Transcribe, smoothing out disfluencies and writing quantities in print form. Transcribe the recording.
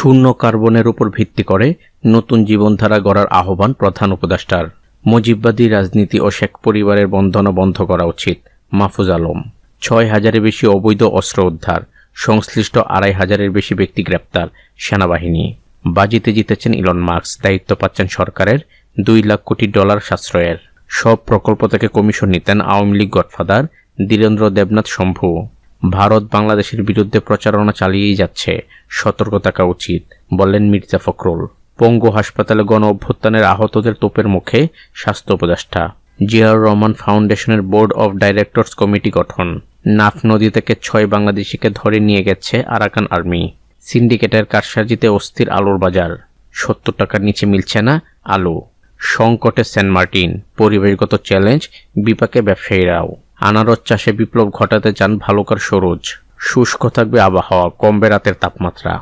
শূন্য কার্বনের উপর ভিত্তি করে নতুন জীবনধারা গড়ার আহ্বান প্রধান উপদেষ্টার। মুজিববাদী রাজনীতি ও শেখ পরিবারের বন্ধনও বন্ধ করা উচিত, মাহফুজ আলম। ৬,০০০-এর বেশি অবৈধ অস্ত্র উদ্ধার, সংশ্লিষ্ট ২,৫০০-এর বেশি ব্যক্তি গ্রেপ্তার, সেনাবাহিনী। বাজিতে জিতেছেন ইলন মাস্ক, দায়িত্ব পাচ্ছেন সরকারের $2 লাখ কোটি সাশ্রয়ের। সব প্রকল্প থেকে কমিশন নিতেন আওয়ামী লীগ গডফাদার ধীরেন্দ্র দেবনাথ শম্ভু। ভারত বাংলাদেশের বিরুদ্ধে প্রচারণা চালিয়েই যাচ্ছে, সতর্ক থাকা উচিত, বললেন মির্জা ফখরুল। পঙ্গু হাসপাতালে গণ অভ্যুত্থানের আহতদের তোপের মুখে স্বাস্থ্য উপদেষ্টা। জিয়াউর রহমান ফাউন্ডেশনের বোর্ড অব ডাইরেক্টরস কমিটি গঠন। নাফ নদী থেকে ৬ বাংলাদেশিকে ধরে নিয়ে গেছে আরাকান আর্মি। সিন্ডিকেটের কারসাজিতে অস্থির আলুর বাজার, ৭০ টাকার নিচে মিলছে না আলু। সংকটে সেন্ট মার্টিন, পরিবেশগত চ্যালেঞ্জ, বিপাকে ব্যবসায়ীরাও। আনারস চাষে বিপ্লব ঘটাতে চান ভালুকার সরোজ। শুষ্ক থাকবে আবহাওয়া, কমবে রাতের তাপমাত্রা।